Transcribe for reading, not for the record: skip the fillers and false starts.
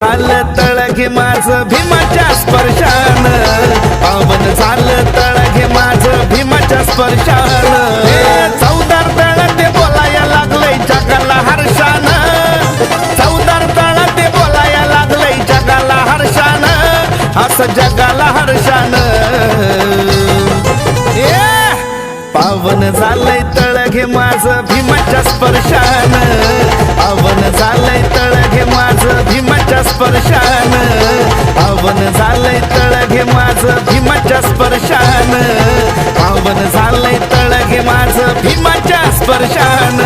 झालं तळघे माझं भीमाच्या स्पर्शान, पावन झालं तळघे माझं भीमाच्या स्पर्शान. चौदार तळ ते बोलाया लागलंय जगाला हर्षान, चौदार तळ ते बोलाया लागलंय जगाला हर्षान, असं जगाला हर्षान. पावन झालंय तळघे माझं भीमाच्या स्पर्शान, पावन झालंय तळघे माझं भीमाच्या स्पर्शान, पावन झालंय तळघे माझं भीमाच्या स्पर्शान, पावन झालंय तळघे माझं भीमाच्या स्पर्शान.